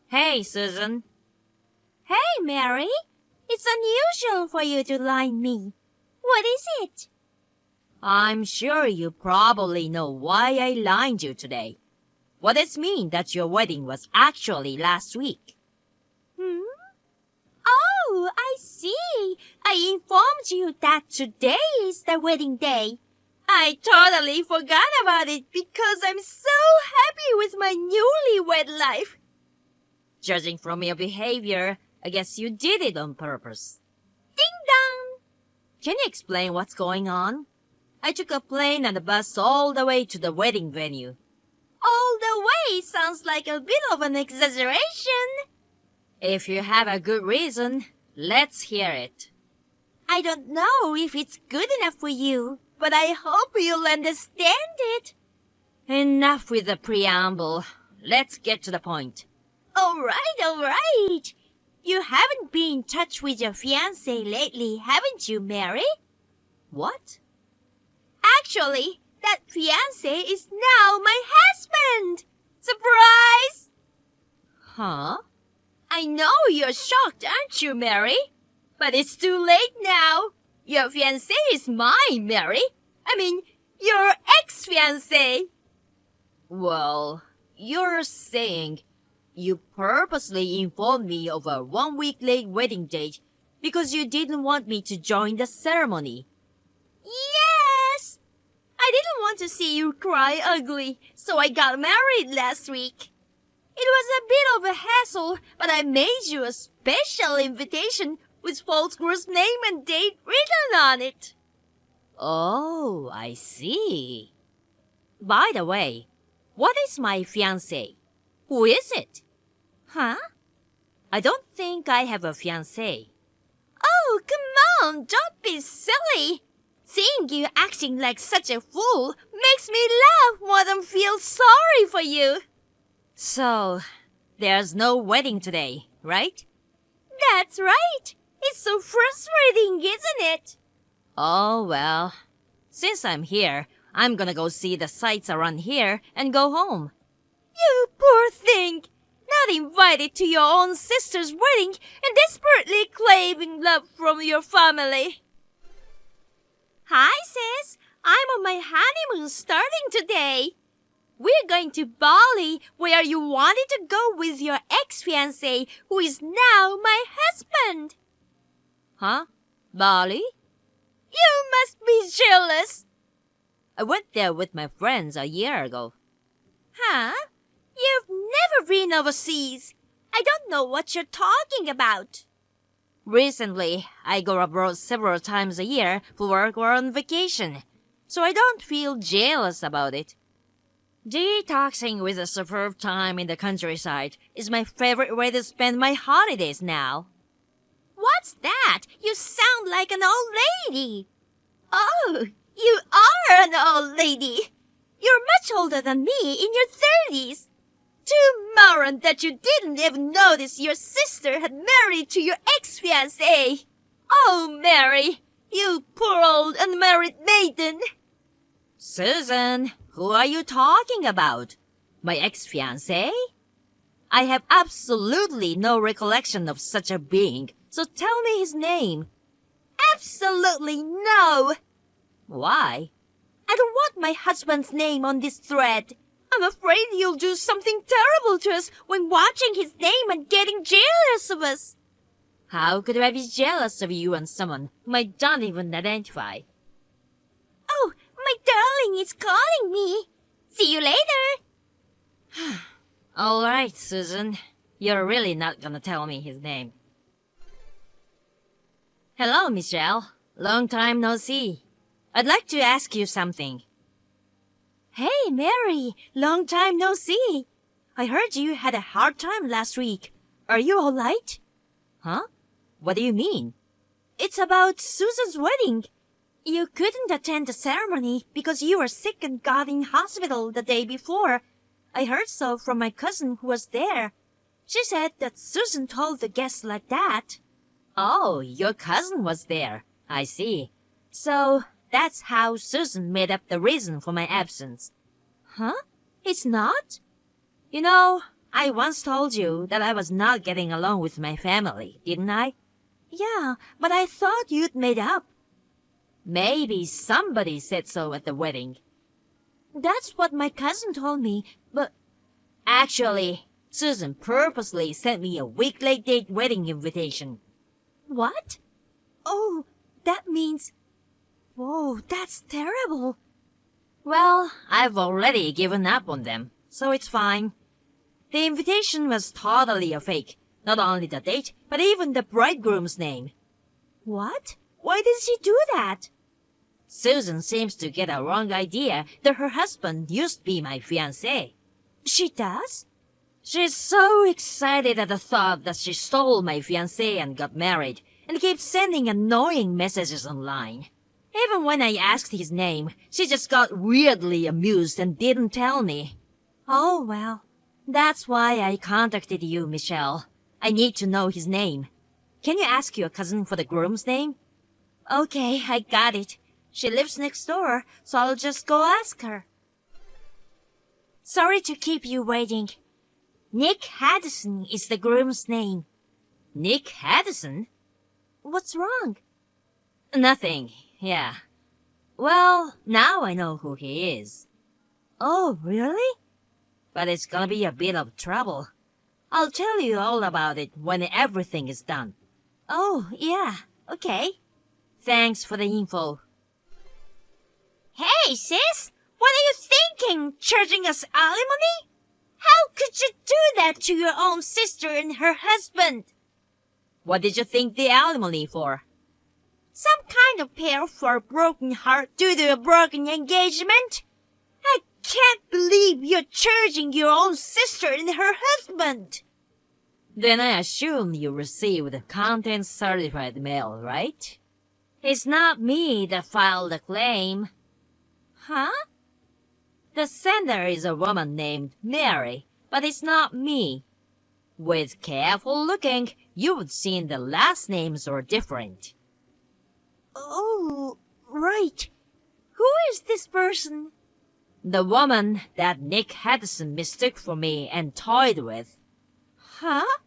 Hey, Susan. Hey, Mary. It's unusual for you to line me. What is it? I'm sure you probably know why I lined you today. What does it mean that your wedding was actually last week? Oh, I see. I informed you that today is the wedding day. I totally forgot about it because I'm so happy with my newlywed life. Judging from your behavior, I guess you did it on purpose. Ding dong! Can you explain what's going on? I took a plane and a bus all the way to the wedding venue. All the way sounds like a bit of an exaggeration. If you have a good reason, let's hear it. I don't know if it's good enough for you, but I hope you'll understand it. Enough with the preamble. Let's get to the point. All right. You haven't been in touch with your fiance lately, haven't you, Mary? What? Actually, that fiance is now my husband! Surprise! Huh? I know you're shocked, aren't you, Mary? But it's too late now. Your fiancé is mine, Mary. I mean, your ex-fiancé. Well, you're saying you purposely informed me of a 1 week late wedding date because you didn't want me to join the ceremony. Yes! I didn't want to see you cry ugly, so I got married last week. It was a bit of a hassle, but I made you a special invitation with false groom's name and date written on it. Oh, I see. By the way, what is my fiancé? Who is it? Huh? I don't think I have a fiancé. Oh, come on, don't be silly. Seeing you acting like such a fool makes me laugh more than feel sorry for you. So, there's no wedding today, right? That's right. It's so frustrating, isn't it? Oh, well. Since I'm here, I'm gonna go see the sights around here and go home. You poor thing. Not invited to your own sister's wedding and desperately craving love from your family. Hi, sis. I'm on my honeymoon starting today. We're going to Bali, where you wanted to go with your ex-fiancé, who is now my husband. Huh? Bali? You must be jealous. I went there with my friends a year ago. Huh? You've never been overseas. I don't know what you're talking about. Recently, I go abroad several times a year for work or on vacation, so I don't feel jealous about it. Detoxing with a superb time in the countryside is my favorite way to spend my holidays now. What's that? You sound like an old lady. Oh, you are an old lady. You're much older than me, in your 30s. Too moron that you didn't even notice your sister had married to your ex-fiancé. Oh, Mary, you poor old unmarried maiden. Susan, who are you talking about? My ex-fiancé? I have absolutely no recollection of such a being, so tell me his name. Absolutely no. Why? I don't want my husband's name on this thread. I'm afraid you'll do something terrible to us when watching his name and getting jealous of us. How could I be jealous of you and someone whom I don't even identify? Oh, my darling is calling me. See you later. All right, Susan. You're really not gonna tell me his name. Hello, Michelle. Long time no see. I'd like to ask you something. Hey, Mary. Long time no see. I heard you had a hard time last week. Are you all right? Huh? What do you mean? It's about Susan's wedding. You couldn't attend the ceremony because you were sick and got in hospital the day before. I heard so from my cousin who was there. She said that Susan told the guests like that. Oh, your cousin was there. I see. So, that's how Susan made up the reason for my absence. Huh? It's not? You know, I once told you that I was not getting along with my family, didn't I? Yeah, but I thought you'd made up. Maybe somebody said so at the wedding. That's what my cousin told me, but Actually, Susan purposely sent me a week late date wedding invitation. what? Oh, that means... Whoa, that's terrible. Well, I've already given up on them, so it's fine. The invitation was totally a fake. Not only the date, but even the bridegroom's name. What? Why did she do that? Susan seems to get a wrong idea that her husband used to be my fiance. She does? She's so excited at the thought that she stole my fiancé and got married, and keeps sending annoying messages online. Even when I asked his name, she just got weirdly amused and didn't tell me. Oh, well. That's why I contacted you, Michelle. I need to know his name. Can you ask your cousin for the groom's name? Okay, I got it. She lives next door, so I'll just go ask her. Sorry to keep you waiting. Nick Haddison is the groom's name. Nick Haddison? What's wrong? Nothing, yeah. Well, now I know who he is. Oh, really? But it's gonna be a bit of trouble. I'll tell you all about it when everything is done. Oh, yeah, okay. Thanks for the info. Hey, sis! What are you thinking? Charging us alimony? How could you do that to your own sister and her husband? What did you think the alimony for? Some kind of pair for a broken heart due to a broken engagement? I can't believe you're charging your own sister and her husband. Then I assume you received the contents certified mail, right? It's not me that filed the claim. Huh? The sender is a woman named Mary, but it's not me. With careful looking, you would see the last names are different. Oh, right. Who is this person? The woman that Nick Haddison mistook for me and toyed with. Huh?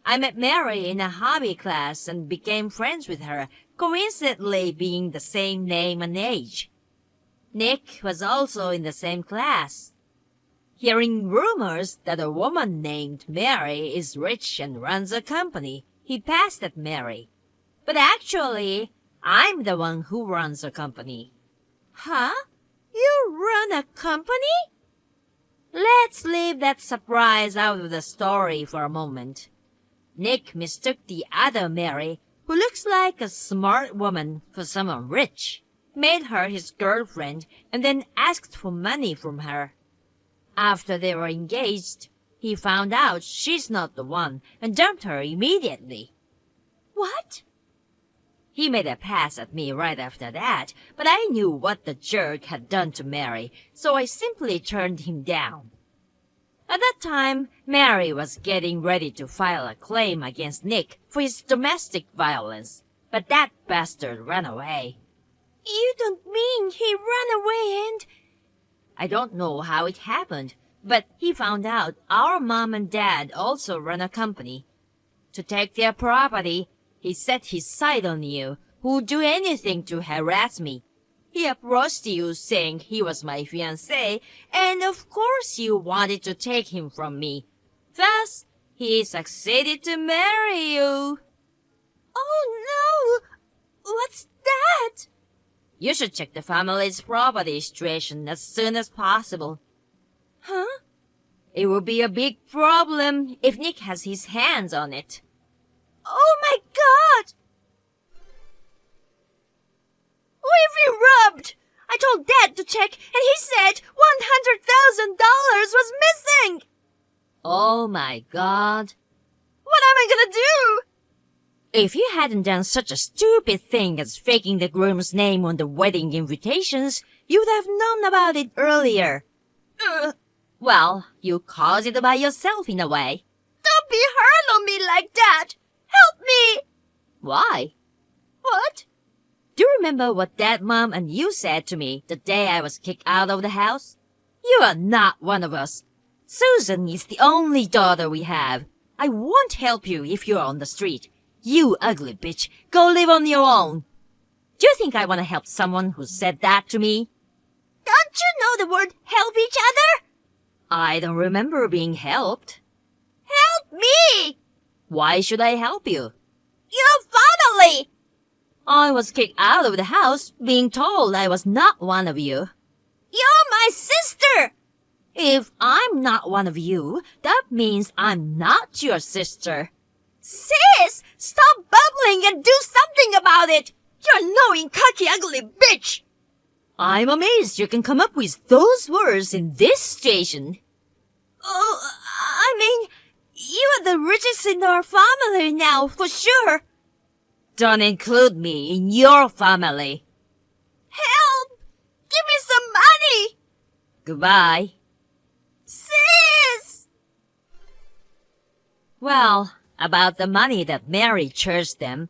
I met Mary in a hobby class and became friends with her, coincidentally being the same name and age. Nick was also in the same class. Hearing rumors that a woman named Mary is rich and runs a company, he passed at Mary. But actually, I'm the one who runs a company. Huh? You run a company? Let's leave that surprise out of the story for a moment. Nick mistook the other Mary, who looks like a smart woman, for someone rich, made her his girlfriend, and then asked for money from her. After they were engaged, he found out she's not the one and dumped her immediately. What? He made a pass at me right after that, but I knew what the jerk had done to Mary, so I simply turned him down. At that time, Mary was getting ready to file a claim against Nick for his domestic violence, but that bastard ran away. You don't mean he ran away and... I don't know how it happened, but he found out our mom and dad also run a company. To take their property, he set his sight on you, who'd do anything to harass me. He approached you saying he was my fiancé, and of course you wanted to take him from me. Thus, he succeeded to marry you. Oh no! What's that? You should check the family's property situation as soon as possible. Huh? It will be a big problem if Nick has his hands on it. Oh my god! We've been robbed! I told Dad to check and he said $100,000 was missing! Oh my god. What am I gonna do? If you hadn't done such a stupid thing as faking the groom's name on the wedding invitations, you'd have known about it earlier. Well, you caused it by yourself in a way. Don't be hard on me like that! Help me! Why? What? Do you remember what Dad, Mom, and you said to me the day I was kicked out of the house? You are not one of us. Susan is the only daughter we have. I won't help you if you're on the street. You ugly bitch, go live on your own. Do you think I want to help someone who said that to me? Don't you know the word help each other? I don't remember being helped. Help me! Why should I help you? Your family! I was kicked out of the house, being told I was not one of you. You're my sister! If I'm not one of you, that means I'm not your sister. Sis! Stop bubbling and do something about it! You annoying, cocky, ugly bitch! I'm amazed you can come up with those words in this situation. Oh, I mean, you're the richest in our family now, for sure. Don't include me in your family. Help! Give me some money! Goodbye. Sis! Well, about the money that Mary charged them,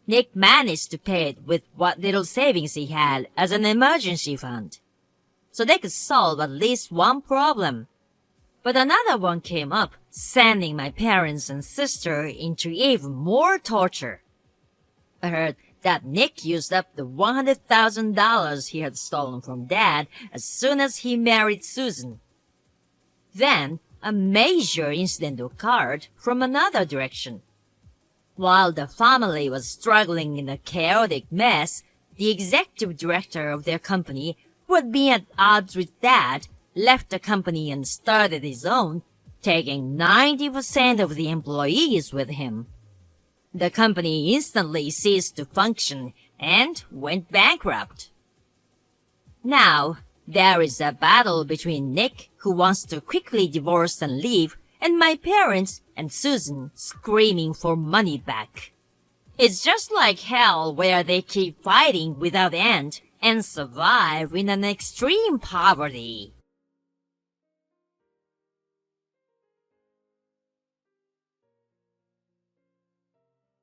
Nick managed to pay it with what little savings he had as an emergency fund, so they could solve at least one problem. But another one came up, sending my parents and sister into even more torture. I heard that Nick used up the $100,000 he had stolen from Dad as soon as he married Susan. Then, a major incident occurred from another direction. While the family was struggling in a chaotic mess, the executive director of their company, who had been at odds with Dad, left the company and started his own, taking 90% of the employees with him. The company instantly ceased to function and went bankrupt. Now, there is a battle between Nick, who wants to quickly divorce and leave, and my parents and Susan screaming for money back. It's just like hell where they keep fighting without end and survive in an extreme poverty.